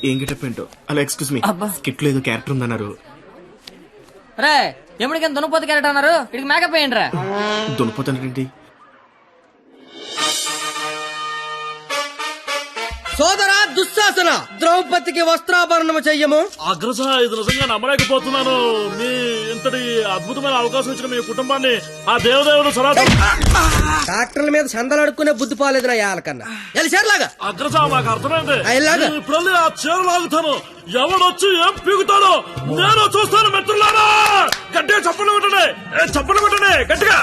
ఏం గెటప్ ఏంటో. అలా ఎక్స్క్యూజ్ మీ, స్కిట్ లో ఏదో క్యారెక్టర్ ఉందన్నారు. రే ఎప్పటికైనా దున్నపోతు క్యారెక్టర్ అన్నారు, ఇక్కడికి మేకప్ వేయండి రా. దున్నపోతానండి. సోదరా దుశ్శాసన, ద్రౌపదికి వస్త్రాభరణము చెయ్యము. అగ్రస, ఇది నిజంగా నమ్మలేకపోతున్నాను. మీ ఇంతటి అద్భుతమైన అవకాశం ఇచ్చిన మీ కుటుంబాన్ని ఆ దేవదేవుడు సనాతన. డాక్టర్ల మీద చందలు అడుక్కునే బుద్ధి పోలేదు నా యాలకన్నా. ఎల్లాగా అగ్రస, మాకు అర్థమైంది. ఎలాగా? ఇప్పుడు ఆ చీర లాగుతాను, ఎవడొచ్చి ఏం పీగుతాడో నేను చూస్తాను. మిత్రులారా, గట్టిగా చప్పట్లు పెట్టండి, చప్పట్లు పెట్టండి గట్టిగా.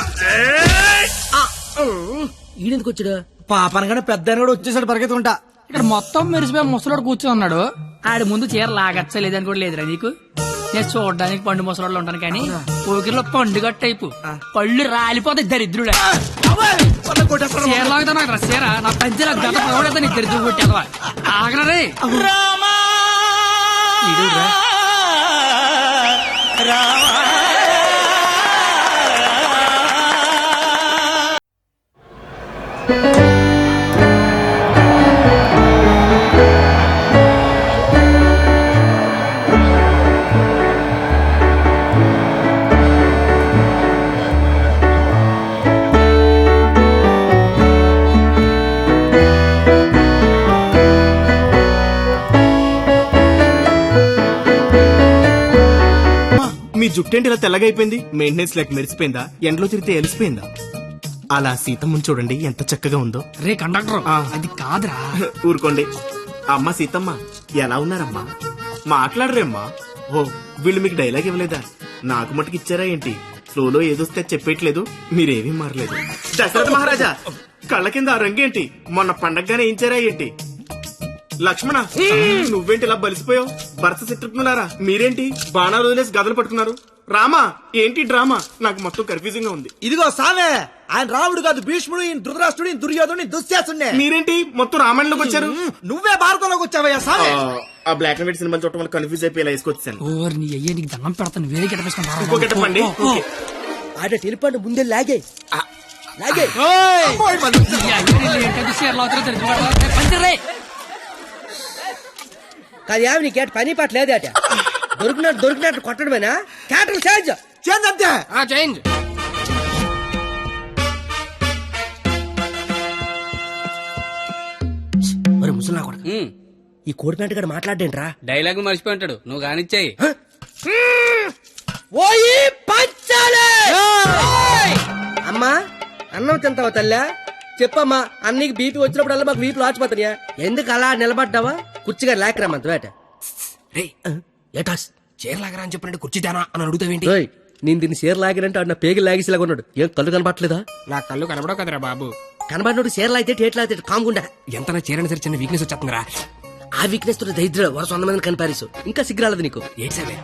ఈడెందుకు వచ్చాడు? పాపనగానే పెద్ద కూడా వచ్చేసాడు పరిగెత్తుకుంటా. ఇక్కడ మొత్తం మెరిసిపోయి ముసలోడు కూర్చొని ఉన్నాడు. ఆడి ముందు చీర లాగచ్చా లేదని కూడా లేదురా నీకు. నేను చూడడానికి పండు ముసలోళ్ళు ఉంటాను కానీ పోకిరిలో పండుగ టైపు పళ్ళు రాలిపోతాయి దరిద్రుడా. చీర లాగుతాను చీర నా పంచే గత పడతా నీ దరిద్రుడు కొట్టేదవా. ఆగరే మీ జుట్టేంటి ఇలా తెల్లగైపోయింది? మెయింటెనెన్స్ లేక మెరిసిపోయిందా? ఎండలో తిరిగితే ఎలిసిపోయిందా? అలా సీతమ్మని చూడండి ఎంత చక్కగా ఉందో. రే కండక్టర్, అది కాదురా. ఊరుకోండి. అమ్మా సీతమ్మ, ఎలా ఉన్నారమ్మా? మాట్లాడరేమ్మా. ఓ, వీళ్ళు మీకు డైలాగ్ ఇవ్వలేదా? నాకు మటుకు ఇచ్చారా ఏంటి? ఫ్లోలో ఏదొస్తే చెప్పేయట్లేదు, మీరేమీ మారలేదు. దశరథ మహారాజా, కళ్ళ కింద ఆ రంగేంటి? మొన్న పండగగానే ఏంచారా ఏంటి? లక్ష్మణ, నువ్వేంటి ఇలా బలిసిపోయావు? భరత శత్రుఘ్నులారా, మీరేంటి బాణాలు వదిలేసి గదలు పట్టుకున్నారు? రామా, ఏంటి డ్రామా? నాకు మొత్తం కన్ఫ్యూజింగ్ గా ఉంది. ఇదిగో సామే, ఆయన రాముడు కాదు, భీష్ముడు, ఈయన ధృతరాష్ట్రుడు, దుర్యోధుడు, దుశ్శాసుడే. మీరేంటి మొత్తం రామాయణంలోకి వచ్చారు? నువ్వే భారతంలోకి వచ్చావయ్యా సామే. ఆ బ్లాక్ అండ్ వైట్ సినిమా చూడటం వల్ల కన్ఫ్యూజ్ అయిపోయి ఇలా వేసుకొచ్చాను. ఓ నీ అయ్యే నీకు దండం పెడతాను. వేరే గిట్టపేసుకుంటా. ఇంకో గెటప్పండి. ఆడ తెలిపండి ముందే లాగే లాగే. కాదు యావి నీ కేట పని పాట లేదట. దొరికినట్టు కొట్టడమేనా? క్యాటర్ చేంజ్ చేంజ్ అంతే. చేంజ్ మరి ముసలా కొడక, ఈ కోడిపేట గడ మాట్లాడేంట్రా? డైలాగ్ మర్చిపోయి ఉంటాడు, నువ్వు కానిచ్చాయి. ఓయి పంచాలే. అమ్మా అన్నం తింటావా తల్లా? చెప్పమ్మా, అన్నీకి బీపీ వచ్చినప్పుడల్లా మాకు వీపులు ఆచిపోతాయా? ఎందుకు అలా నిలబడ్డావా? కుర్చీగా లేకరామంత వేట. ఏటాస్ చీరలాగరా అని చెప్పినట్టు కుర్చీ తేనా అని అడుగుతావేంటి? నేను దీన్ని చీర లాగినంటే ఆడు నా పేగి లాగేసేలాగా ఉన్నాడు. ఏం కళ్ళు కనపట్లేదా? నా కళ్ళు కనబడవు కదరా బాబు. కనబడినోడు చీర లాగితే టేట్లు లాగితే కాముకుండా. ఎంత చీరని సరే చిన్న వీక్నెస్ వచ్చేస్తుందిరా. ఆ వీక్నెస్ తో దరిద్ర వరుస 100 మందిని కనిపారేసు. ఇంకా సిగ్గురాలదు నీకు. ఏడ్సేవే,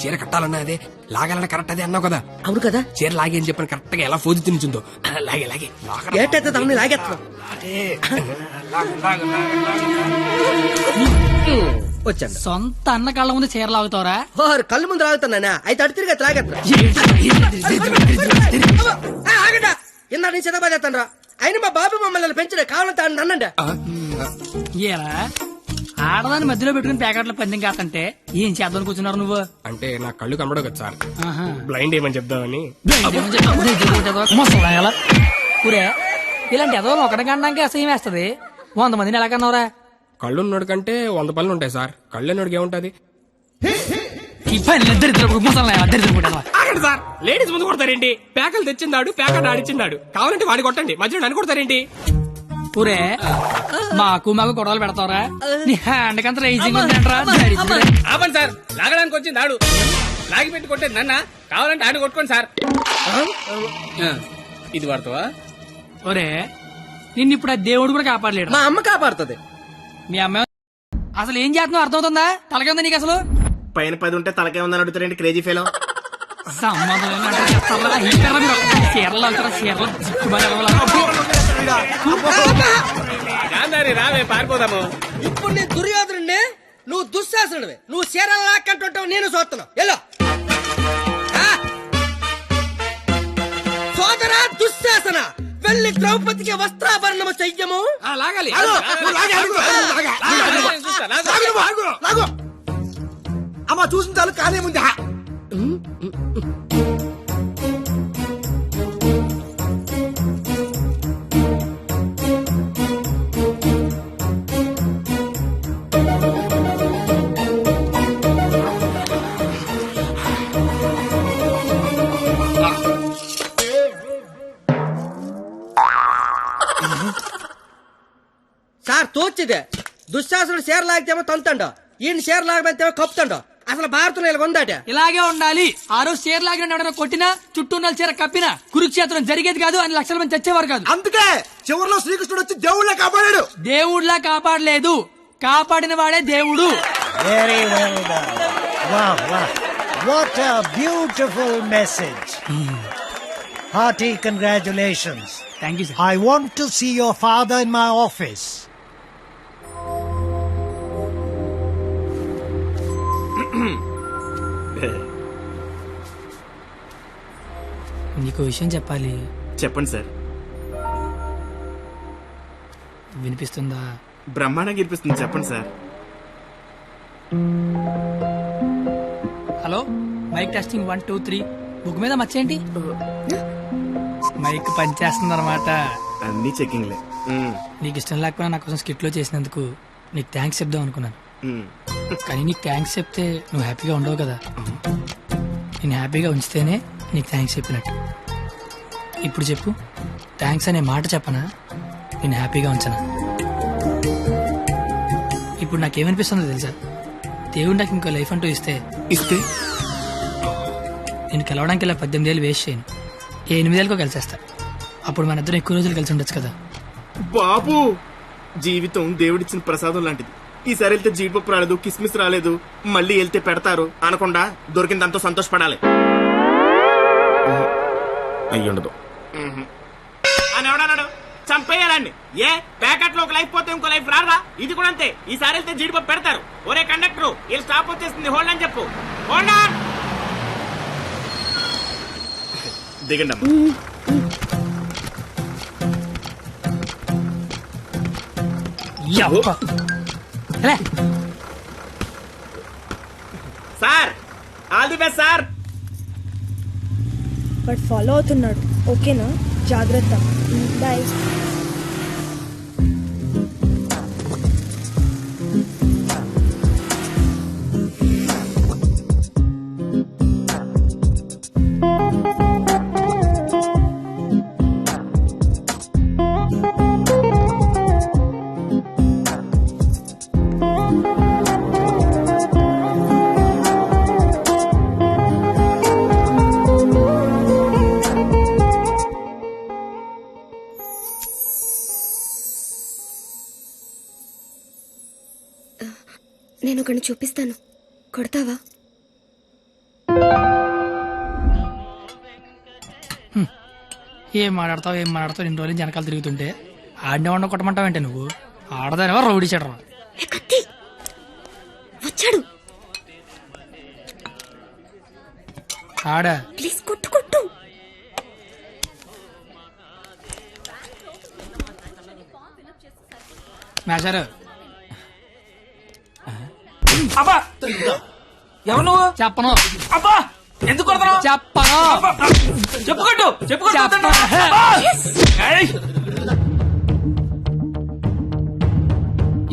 చీర కట్టాలన్నా అదే, లాగాలన్నా కరెక్ట్ అదే అన్నావు కదా. అవును కదా. చీర లాగే అని చెప్పిన కరెక్ట్ గా ఎలా ఫోజు తినిచుందో లాగే లాగే ఏటైతే తమని లాగేస్తున్నావు. వచ్చాను. సొంత అన్న కళ్ళ ముందు చీర లాగుతావరా? కళ్ళు ముందు లాగుతున్నానా? అయితే అడు తిరిగి లాగేస్తున్నా. ఆగండి, ఇందా నేను చిన్నబాద్ చేస్తాను రా. అయినా మా బాబు మమ్మల్ని పెంచడే, కావాలంటే అన్నండి. ఏరా ఆడదాన్ని మధ్యలో పెట్టుకుని ప్యాకెట్ల పందెం కాదంటే ఏం చేద్దాం కూర్చున్నారు నువ్వు? అంటే నా కళ్ళు కనబడవు కదా సార్, బ్లైండ్ ఏమని చెప్దామని. ఊరే ఇలాంటి ఎదవలు ఒకటి కనడానికి అసహ్యం వేస్తది. 100 మందిని ఎలా కన్నావురా? కళ్ళు ఉన్నోడు కంటే 100 పనులు ఉంటాయి సార్. కళ్ళు ఉన్నోడికి ఏముంటది? ఆగండి సార్, లేడీస్ ముందు కొడతారేంటి? ప్యాకలు తెచ్చిందాడు, ప్యాకెట్ ఆడిచ్చిందాడు, కావాలంటే వాడి కొట్టండి, మధ్యలో నన్ను కొడతారేంటి? ఊరే మాకు గొడవలు పెడతావరా? నీ హ్యాండ్ కంత రైజింగ్ ఉందంటరా? ఆపండి సార్, లాగడానికి వచ్చింది ఆడు, లాగి పెట్టి కొట్టేది నన్న, కావాలంటే ఆడు కొట్టుకోండి సార్. ఇది వాడతావా? ఒరే నిన్ను ఇప్పుడు ఆ దేవుడు కూడా కాపాడలేడు. మా అమ్మ కాపాడుతుంది. మీ అమ్మ అసలు ఏం చేస్తున్నావు అర్థమవుతుందా? తలకే ఉందా నీకు అసలు? పైన 10 ఉంటే తలకే ఉందని అడుగుతారేంటి క్రేజీ ఫెలో? సంబంధం రావే పారిపోదాము. ఇప్పుడు నీ దుర్యోధనుడిని, నువ్వు దుశ్శాసనుడివి. నువ్వు చీరలు లాక్కంటుంటావు, నేను చూస్తున్నావు. ఎల్లో సోదరా దుశ్శాసన, వెళ్ళి ద్రౌపదికి వస్త్రాభరణము చెయ్యము. లాగాలి లాగు. అమ్మ చూసిన చాలు కానీ ముందు సార్ తోచిదే దుశ్శాసనుడు షేర్ లాగితేమో తంతండో, ఈయన షేర్ లాగమంతేమో కప్పుతండో. అసలు భారతంలో ఇలా ఉందాట. ఇలాగే ఉండాలి. ఆ రోజు చీర లాగిన ఎవడైనా కొట్టినా చుట్టూ ఉన్న చీర కప్పినా కురుక్షేత్రం జరిగేది కాదు, అని లక్షల మంది చచ్చేవారు కాదు. అందుకే చివరిలో శ్రీకృష్ణుడు వచ్చి దేవుళ్ళ కాపాడాడు. దేవుడిలా కాపాడలేదు, కాపాడిన వాడే దేవుడు. Very well done. Wow, wow. What a beautiful message. Hearty congratulations. Thank you sir. I want to see your father in my office. నీకు విషయం చెప్పాలి. చెప్పండి సార్. వినిపిస్తుందా? బ్రహ్మాండంగా అనిపిస్తుంది, చెప్పండి sir. Hello, mic testing 1 2 3. Book మీద మర్చేయండి. మైక్ పనిచేస్తుంది అనమాట. అన్ని చెకింగ్లే. నీకు ఇష్టం లేకపోయినా నా కోసం స్కిట్ లో చేసినందుకు నీకు థ్యాంక్స్ చెప్దాం అనుకున్నాను. కానీ నీకు థ్యాంక్స్ చెప్తే నువ్వు హ్యాపీగా ఉండవు కదా. నేను హ్యాపీగా ఉంచితేనే నీకు థ్యాంక్స్ చెప్పినట్టు. ఇప్పుడు చెప్పు, థ్యాంక్స్ అనే మాట చెప్పనా, నేను హ్యాపీగా ఉంచనా? ఇప్పుడు నాకేమనిపిస్తుందో తెలుసా? దేవుడు నాకు ఇంకో లైఫ్ అంటూ ఇస్తే నేను కలవడానికి ఇలా 18 ఏళ్ళు వేస్ట్ చేయను, 8 ఏళ్ళకో కలిసేస్తా. అప్పుడు మన ఇద్దరం ఎక్కువ రోజులు కలిసి ఉండొచ్చు కదా. బాబు, జీవితం దేవుడిచ్చిన ప్రసాదం లాంటిది. ఈసారి వెళ్తే జీడిపప్పు రాలేదు, కిస్మిస్ రాలేదు, మళ్ళీ వెళ్తే పెడతారు అనకుండా దొరికిందంతో సంతోషపడాలి. అయ్యుండదు అని ఎవడన్నాడు? చంపేయాలండి. ఏ ప్యాకెట్ లో ఒక లైఫ్ పోతే ఇంకో లైఫ్ రారా? ఇది కూడా అంతే. ఈసారి వెళ్తే జీడిపప్పు పెడతారు. ఒరే కండక్టర్, వీళ్ళు స్టాప్ వచ్చేస్తుంది, హోల్డ్ అని చెప్పు. Hold on. దిగండి అమ్మా. Sir, all the best sir. But follow అవుతున్నాడు. ఓకేనా? జాగ్రత్త. బాయ్. నేను ఒకరిని చూపిస్తాను, కొడతావా? ఏం మాట్లాడతావు ఇన్ని రోజులు జనకాలు తిరుగుతుంటే ఆడినే వండ కొట్టమంటావంటే నువ్వు ఆడదానివా రౌడీ చెడరా? కత్తి వచ్చాడు. ఆడ ప్లీజ్ కొట్టు కొట్టు. మేషారు. అబ్బా, ఎవరు నువ్వు? చెప్పను. అబ్బా, ఎందుకు కొడతావు? చెప్పను. చెప్పుకోట్టు చెప్పను.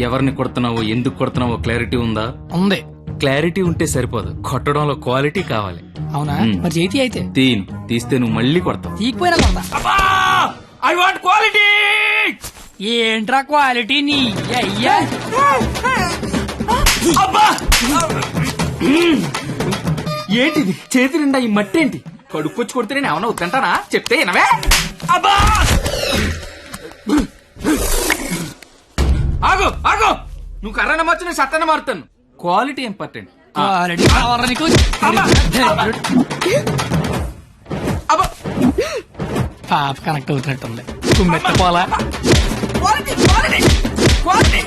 ఎవరిని కొడుతున్నావో ఎందుకు కొడుతున్నావో క్లారిటీ ఉందా? ఉంది. క్లారిటీ ఉంటే సరిపోదు, కొట్టడంలో క్వాలిటీ కావాలి. అవునా? మరి చేతి అయితే తీస్తే నువ్వు మళ్ళీ కొడతావు. తీకపోయినా కొడతా. I want quality. ఏంట్రా క్వాలిటీ నీ అయ్యా? అబ్బా, ఏంటిది చేతి నిండా ఈ మట్టి ఏంటి? కడుక్కొచ్చి కొడితే నేను ఏమన్నా వద్దంటానా? చెప్తే వినవే? అబ్బా, ఆగు ఆగు, నువ్వు కర్రన మార్చు, నేను సత్తన మారుతాను. Quality important. క్వాలిటీ కావాలా నీకు? అబ్బా, పాప కనెక్ట్ అవుతున్నట్టుంది. కుమ్మెత్త పోలా. Quality quality quality.